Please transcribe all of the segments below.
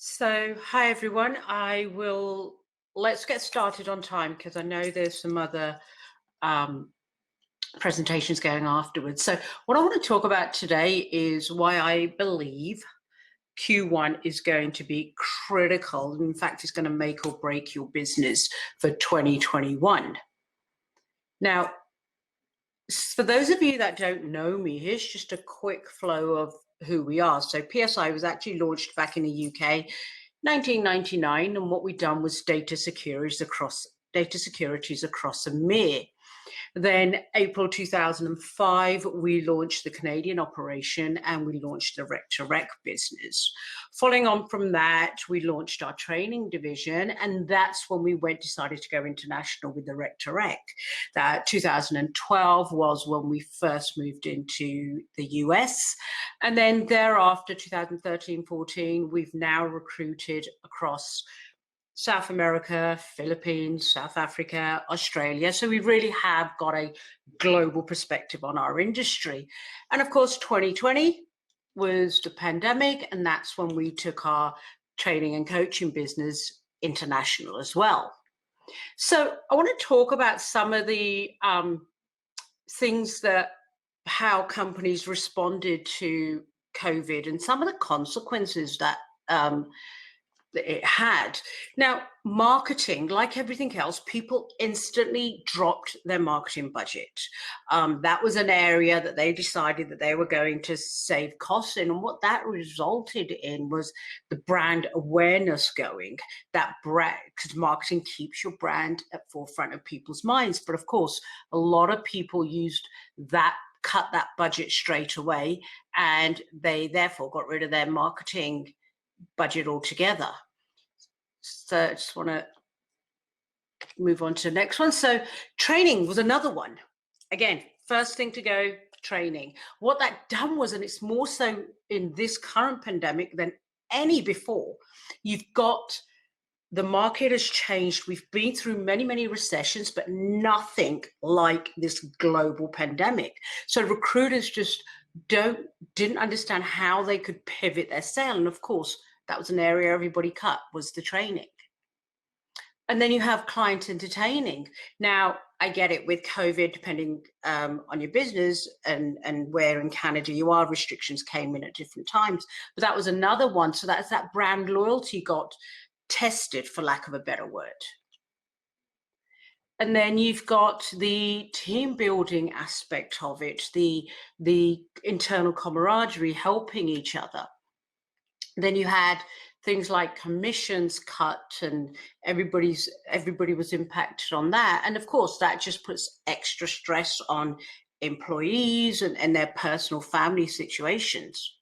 Hi everyone. Let's get started on time because I know there's some other um, presentations going afterwards. So, what I want to talk about today is why I believe Q1 is going to be critical. In fact, it's going to make or break your business for 2021. Now, for those of you that don't know me, here's just a quick flow of who we are. So PSI was actually launched back in the UK 1999, and what we've done was data securities across EMEA. Then April 2005, we launched the Canadian operation and we launched the rec-to-rec business. Following on from that, we launched our training division, and that's when we decided to go international with the rec-to-rec. That 2012 was when we first moved into the US. And then thereafter, 2013-14, we've now recruited across South America, Philippines, South Africa, Australia. So we really have got a global perspective on our industry. And of course, 2020 was the pandemic, and that's when we took our training and coaching business international as well. So I want to talk about some of the things how companies responded to COVID and some of the consequences that it had. Now, marketing, like everything else, people instantly dropped their marketing budget. That was an area that they decided that they were going to save costs in. And what that resulted in was the brand awareness going. That brand, because marketing keeps your brand at forefront of people's minds. But of course, a lot of people cut that budget straight away, and they therefore got rid of their marketing budget altogether. So I just want to move on to the next one. So training was another one. Again, first thing to go, training. What that done was, and it's more so in this current pandemic than any before, you've got the market has changed. We've been through many, many recessions, but nothing like this global pandemic. So recruiters just didn't understand how they could pivot their sale. And of course, that was an area everybody cut, was the training. And then you have client entertaining. Now, I get it with COVID, depending on your business and where in Canada you are, restrictions came in at different times. But that was another one. So that's that brand loyalty got tested, for lack of a better word. And then you've got the team building aspect of it, the internal camaraderie, helping each other. Then you had things like commissions cut, and everybody was impacted on that. And of course, that just puts extra stress on employees and their personal family situations.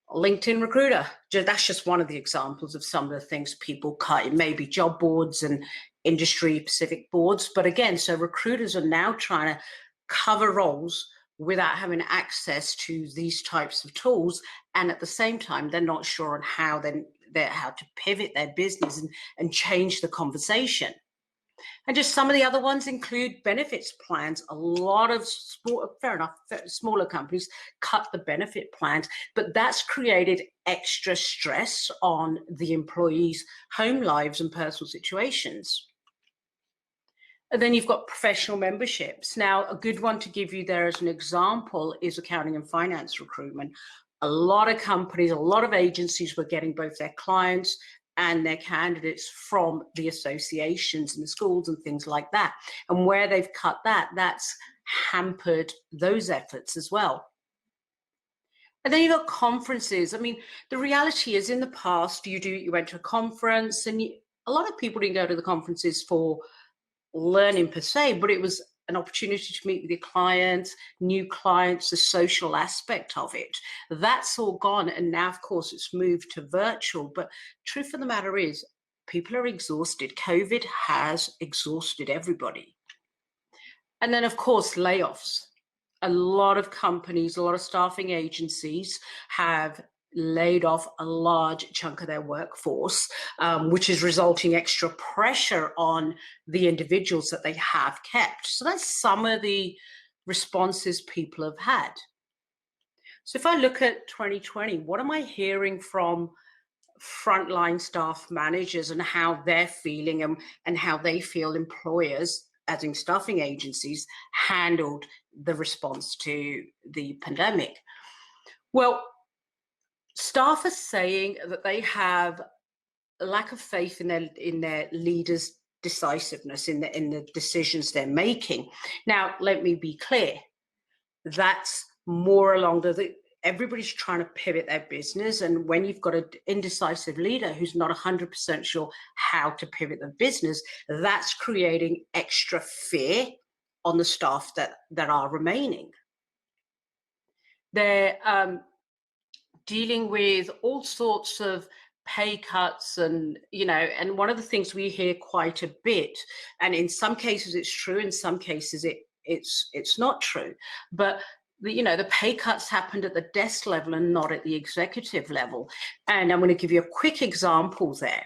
LinkedIn Recruiter, that's just one of the examples of some of the things people cut. It may be job boards and industry specific boards, but again, so recruiters are now trying to cover roles without having access to these types of tools, and at the same time they're not sure on how to pivot their business and change the conversation. And just some of the other ones include benefits plans. A lot of smaller companies cut the benefit plans, but that's created extra stress on the employees' home lives and personal situations. And then you've got professional memberships. Now, a good one to give you there as an example is accounting and finance recruitment. A lot of companies, a lot of agencies were getting both their clients and their candidates from the associations and the schools and things like that. And where they've cut that, that's hampered those efforts as well. And then you've got conferences. I mean, the reality is in the past, you went to a conference, and a lot of people didn't go to the conferences for learning per se, but it was an opportunity to meet with your clients, new clients, the social aspect of it. That's all gone. And now, of course, it's moved to virtual. But truth of the matter is, people are exhausted. COVID has exhausted everybody. And then, of course, layoffs. A lot of companies, a lot of staffing agencies have laid off a large chunk of their workforce, which is resulting extra pressure on the individuals that they have kept. So that's some of the responses people have had. So if I look at 2020, what am I hearing from frontline staff managers and how they're feeling, and how they feel employers, as in staffing agencies, handled the response to the pandemic. Well, staff are saying that they have a lack of faith in their leaders' decisiveness in the decisions they're making. Now, let me be clear. That's more along everybody's trying to pivot their business. And when you've got an indecisive leader who's not 100% sure how to pivot the business, that's creating extra fear on the staff that are remaining. They're dealing with all sorts of pay cuts, and and one of the things we hear quite a bit, and in some cases it's true, in some cases it's not true, but the pay cuts happened at the desk level and not at the executive level. And I'm going to give you a quick example there.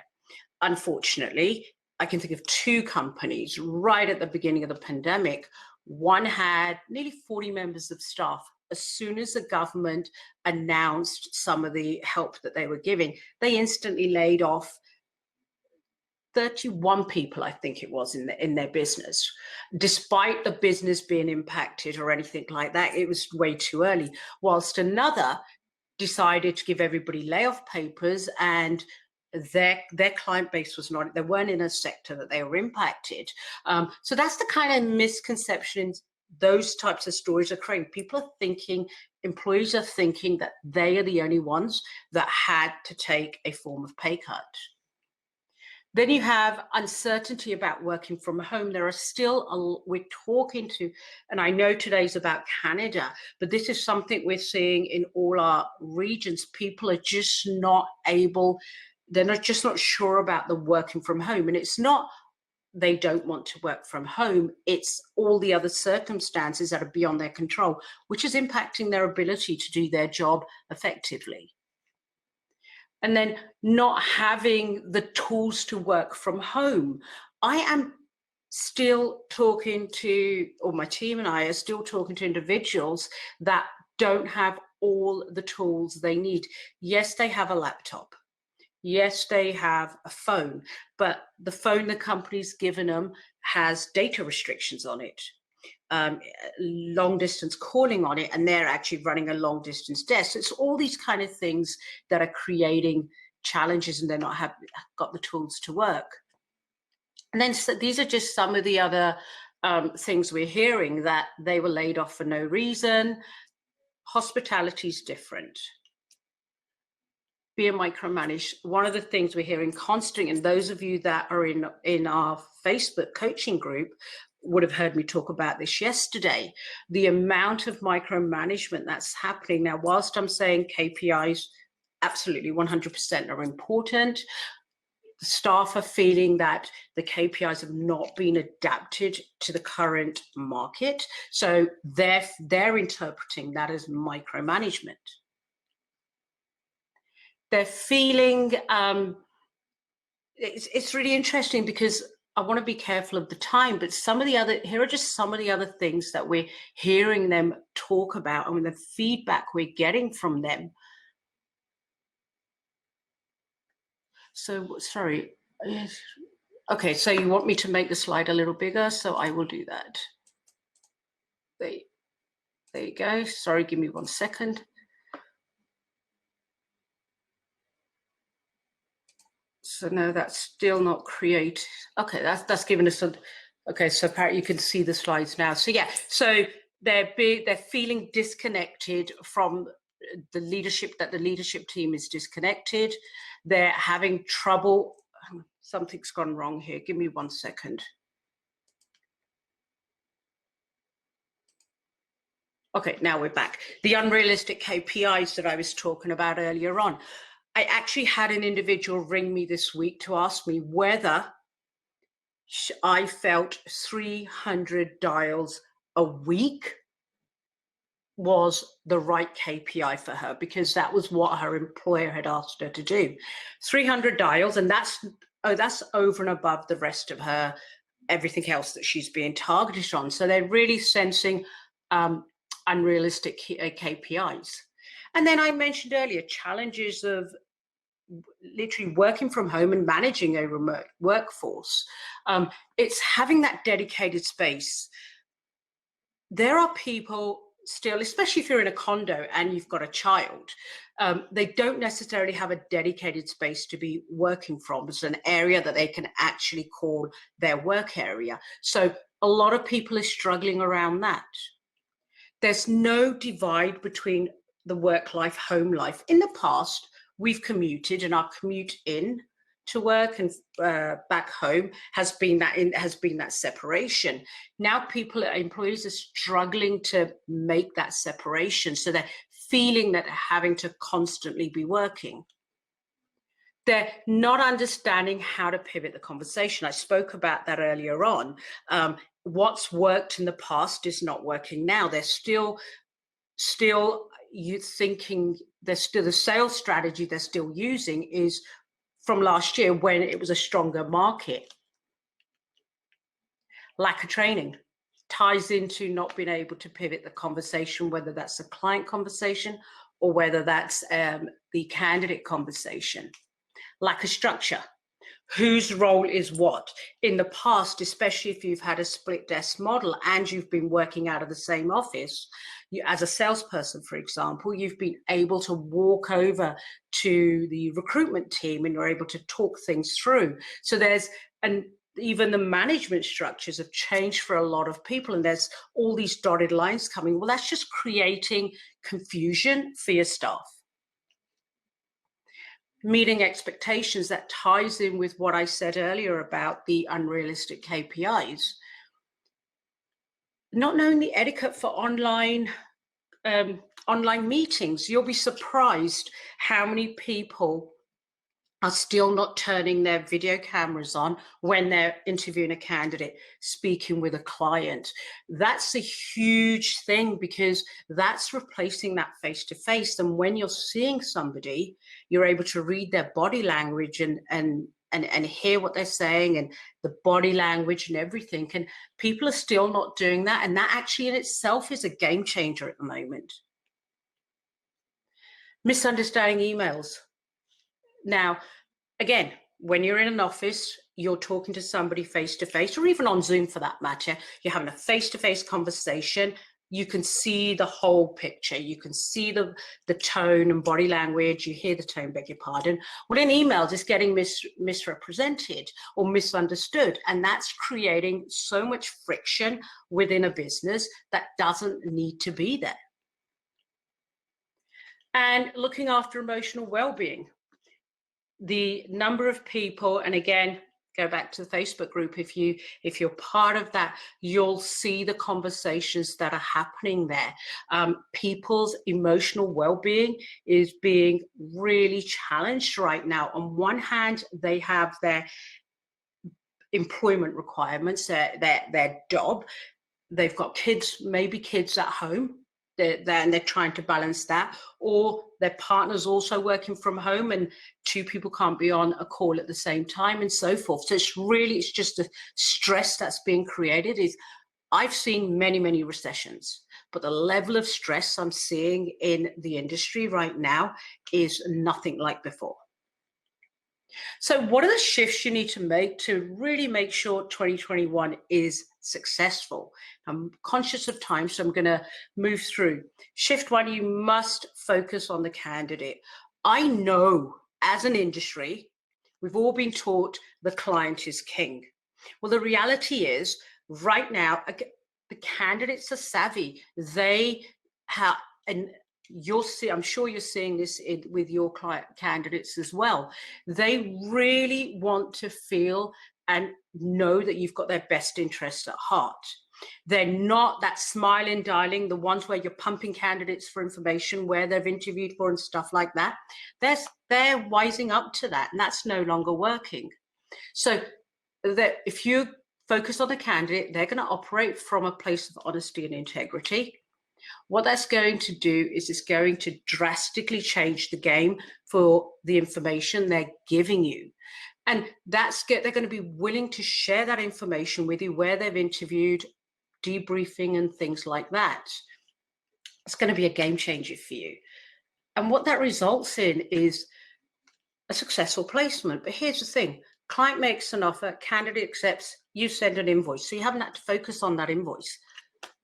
Unfortunately, I can think of two companies right at the beginning of the pandemic. One had nearly 40 members of staff. As soon as the government announced some of the help that they were giving, they instantly laid off 31 people, I think it was, in their business. Despite the business being impacted or anything like that, it was way too early. Whilst another decided to give everybody layoff papers, and their client base was not, they weren't in a sector that they were impacted. So that's the kind of misconceptions those types of stories are creating. People are thinking, employees are thinking that they are the only ones that had to take a form of pay cut. Then you have uncertainty about working from home. There are still, we're talking to, and I know today's about Canada, but this is something we're seeing in all our regions. People are just not able, just not sure about the working from home. And it's not they don't want to work from home, it's all the other circumstances that are beyond their control, which is impacting their ability to do their job effectively. And then not having the tools to work from home. I am still talking to, or my team and I are still talking to individuals that don't have all the tools they need. Yes, they have a laptop. Yes, they have a phone, but the phone the company's given them has data restrictions on it, long distance calling on it, and they're actually running a long distance desk. So it's all these kind of things that are creating challenges, and they're not got the tools to work. And then so these are just some of the other things we're hearing, that they were laid off for no reason. Hospitality is different. Being micromanaged. One of the things we're hearing constantly, and those of you that are in our Facebook coaching group would have heard me talk about this yesterday, the amount of micromanagement that's happening. Now, whilst I'm saying KPIs absolutely 100% are important, the staff are feeling that the KPIs have not been adapted to the current market. So they're interpreting that as micromanagement. They're feeling, it's really interesting because I want to be careful of the time, but here are just some of the other things that we're hearing them talk about, and the feedback we're getting from them. So, sorry. Okay, so you want me to make the slide a little bigger, so I will do that. There you go. Sorry, give me 1 second. So no, that's still not create. Okay, that's given us a. Okay, so apparently you can see the slides now. So yeah, so they're feeling disconnected from the leadership. That the leadership team is disconnected. They're having trouble. Something's gone wrong here. Give me 1 second. Okay, now we're back. The unrealistic KPIs that I was talking about earlier on. I actually had an individual ring me this week to ask me whether I felt 300 dials a week was the right KPI for her, because that was what her employer had asked her to do. 300 dials, and that's over and above the rest of her, everything else that she's being targeted on. So they're really sensing unrealistic KPIs. And then I mentioned earlier, challenges of literally working from home and managing a remote workforce. It's having that dedicated space. There are people still, especially if you're in a condo and you've got a child, they don't necessarily have a dedicated space to be working from. It's an area that they can actually call their work area. So a lot of people are struggling around that. There's no divide between the work life, home life. In the past, we've commuted, and our commute in to work and back home has been that separation. Now employees are struggling to make that separation, so they're feeling that they're having to constantly be working. They're not understanding how to pivot the conversation. I spoke about that earlier on. What's worked in the past is not working now. They're still you thinking the sales strategy they're still using is from last year when it was a stronger market. Lack of training ties into not being able to pivot the conversation, whether that's a client conversation or whether that's the candidate conversation. Lack of structure. Whose role is what? In the past, especially if you've had a split desk model and you've been working out of the same office, as a salesperson, for example, you've been able to walk over to the recruitment team and you're able to talk things through. So even the management structures have changed for a lot of people, and there's all these dotted lines coming. Well, that's just creating confusion for your staff. Meeting expectations, that ties in with what I said earlier about the unrealistic KPIs. Not knowing the etiquette for online meetings. You'll be surprised how many people are still not turning their video cameras on when they're interviewing a candidate, speaking with a client. That's a huge thing, because that's replacing that face-to-face. And when you're seeing somebody, you're able to read their body language and hear what they're saying, and the body language and everything. And people are still not doing that. And that actually in itself is a game changer at the moment. Misunderstanding emails. Now, again, when you're in an office, you're talking to somebody face-to-face, or even on Zoom for that matter, you're having a face-to-face conversation. You can see the whole picture. You can see the tone and body language. You hear the tone, beg your pardon. Well, in emails, it's getting misrepresented or misunderstood. And that's creating so much friction within a business that doesn't need to be there. And looking after emotional well-being. The number of people, and again, go back to the Facebook group, if you're part of that, you'll see the conversations that are happening there. People's emotional well-being is being really challenged right now. On one hand, they have their employment requirements, their job. They've got kids, maybe kids at home. They're trying to balance that, or their partner's also working from home and two people can't be on a call at the same time, and so forth. So it's just the stress that's being created. I've seen many recessions, but the level of stress I'm seeing in the industry right now is nothing like before. So what are the shifts you need to make to really make sure 2021 is successful? I'm conscious of time, so I'm going to move through. Shift one, you must focus on the candidate. I know as an industry, we've all been taught the client is king. Well, the reality is right now, the candidates are savvy. They have, and you'll see, I'm sure you're seeing this with your client candidates as well. They really want to feel and know that you've got their best interests at heart. They're not that smiling, dialing, the ones where you're pumping candidates for information, where they've interviewed for and stuff like that. They're wising up to that, and that's no longer working. So that if you focus on the candidate, they're going to operate from a place of honesty and integrity. What that's going to do is it's going to drastically change the game for the information they're giving you. And they're going to be willing to share that information with you, where they've interviewed, debriefing and things like that. It's going to be a game changer for you. And what that results in is a successful placement. But here's the thing. Client makes an offer, candidate accepts, you send an invoice. So you haven't had to focus on that invoice.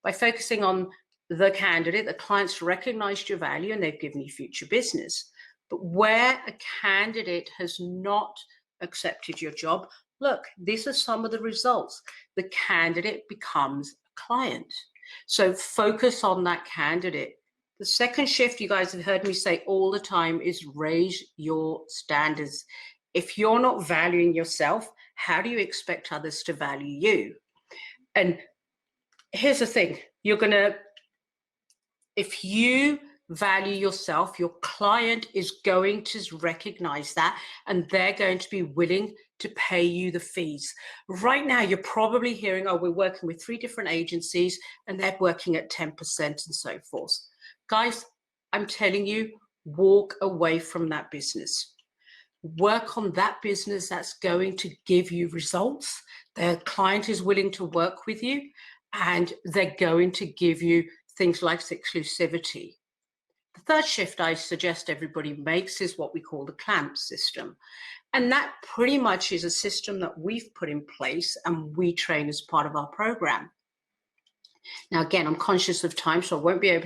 By focusing on the candidate, the client's recognized your value and they've given you future business. But where a candidate has not accepted your job, look, these are some of the results. The candidate becomes a client. So focus on that candidate. The second shift, you guys have heard me say all the time, is raise your standards. If you're not valuing yourself, how do you expect others to value you? And here's the thing, if you value yourself, your client is going to recognize that and they're going to be willing to pay you the fees. Right now, you're probably hearing, oh, we're working with 3 different agencies and they're working at 10% and so forth. Guys, I'm telling you, walk away from that business. Work on that business that's going to give you results. Their client is willing to work with you and they're going to give you things like exclusivity. The third shift I suggest everybody makes is what we call the CLAMP system. And that pretty much is a system that we've put in place and we train as part of our program. Now, again, I'm conscious of time, so I won't be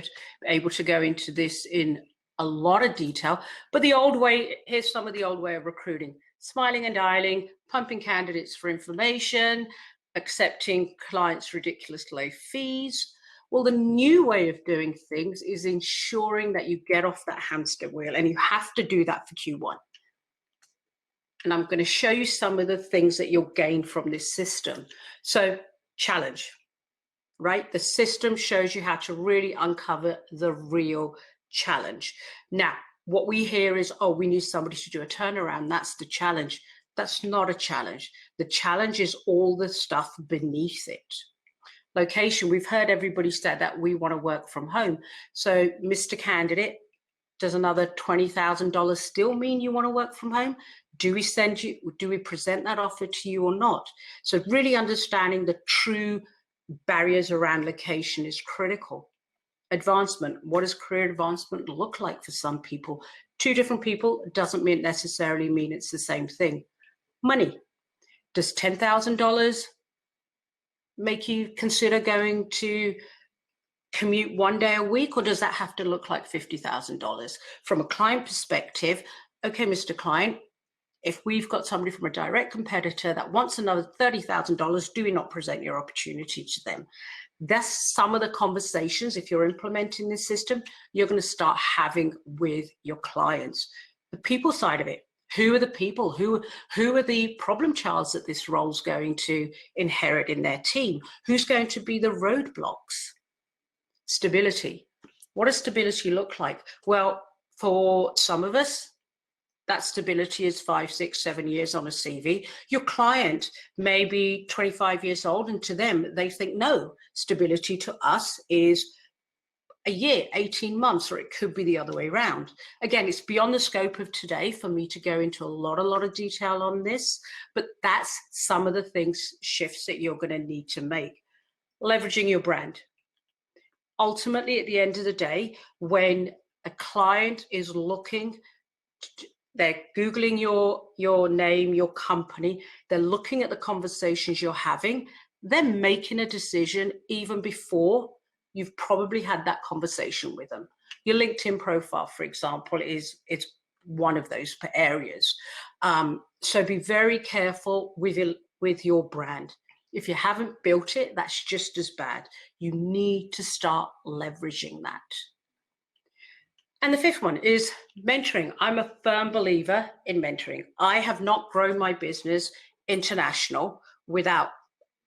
able to go into this in a lot of detail, but the old way, here's some of the old way of recruiting: smiling and dialing, pumping candidates for information, accepting clients' ridiculous low fees. Well, the new way of doing things is ensuring that you get off that hamster wheel, and you have to do that for Q1. And I'm going to show you some of the things that you'll gain from this system. So, challenge, right? The system shows you how to really uncover the real challenge. Now, what we hear is, oh, we need somebody to do a turnaround. That's the challenge. That's not a challenge. The challenge is all the stuff beneath it. Location, we've heard everybody say that we want to work from home. So, Mr. Candidate, does another $20,000 still mean you want to work from home? Do we present that offer to you or not? So really understanding the true barriers around location is critical. Advancement, what does career advancement look like for some people? 2 different people doesn't necessarily mean it's the same thing. Money, does $10,000 make you consider going to commute 1 day a week, or does that have to look like $50,000? From a client perspective, okay, Mr. Client, if we've got somebody from a direct competitor that wants another $30,000, do we not present your opportunity to them? That's some of the conversations, if you're implementing this system, you're going to start having with your clients. The people side of it, who are the people? Who are the problem childs that this role's going to inherit in their team? Who's going to be the roadblocks? Stability. What does stability look like? Well, for some of us, that stability is 5, 6, 7 years on a CV. Your client may be 25 years old, and to them, they think, no, stability to us is a year, 18 months, or it could be the other way around. Again, it's beyond the scope of today for me to go into a lot of detail on this, but that's some of the shifts that you're going to need to make. Leveraging your brand. Ultimately, at the end of the day, when a client is looking, they're Googling your name, your company, they're looking at the conversations you're having, they're making a decision even before you've probably had that conversation with them. Your LinkedIn profile, for example, is one of those areas. So be very careful with your brand. If you haven't built it, that's just as bad. You need to start leveraging that. And the 5th one is mentoring. I'm a firm believer in mentoring. I have not grown my business international without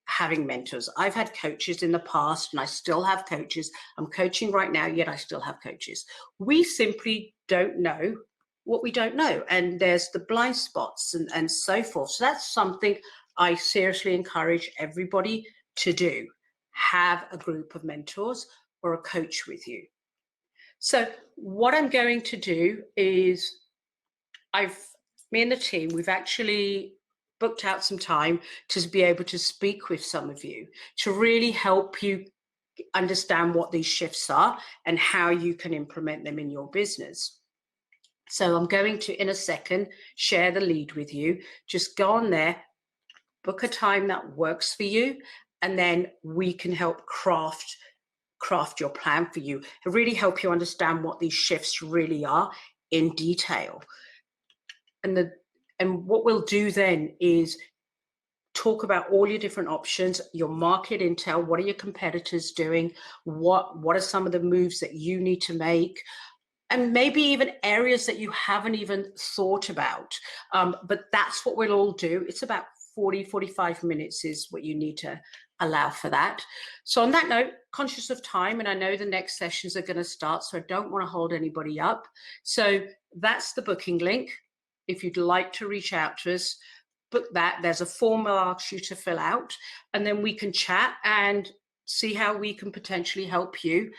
having mentors. I've had coaches in the past and I still have coaches. I'm coaching right now, yet I still have coaches. We simply don't know what we don't know. And there's the blind spots and so forth. So that's something I seriously encourage everybody to do. Have a group of mentors or a coach with you. So what I'm going to do is me and the team, we've actually booked out some time to be able to speak with some of you to really help you understand what these shifts are and how you can implement them in your business. So I'm going to, in a second, share the lead with you. Just go on there, book a time that works for you, and then we can help craft your plan for you and really help you understand what these shifts really are in detail. And what we'll do then is talk about all your different options, your market intel, what are your competitors doing, what are some of the moves that you need to make, and maybe even areas that you haven't even thought about. But that's what we'll all do. It's about 45 minutes is what you need to allow for that. So on that note, conscious of time, and I know the next sessions are going to start, so I don't want to hold anybody up. So that's the booking link. If you'd like to reach out to us, book that. There's a form I'll ask you to fill out, and then we can chat and see how we can potentially help you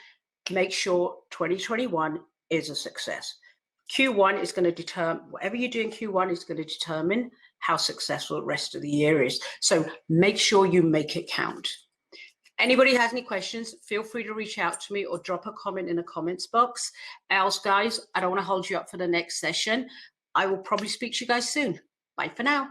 make sure 2021 is a success. Q1 is going to determine, whatever you do in Q1 is going to determine how successful the rest of the year is. So make sure you make it count. Anybody has any questions, feel free to reach out to me or drop a comment in the comments box. Else, guys, I don't want to hold you up for the next session. I will probably speak to you guys soon. Bye for now.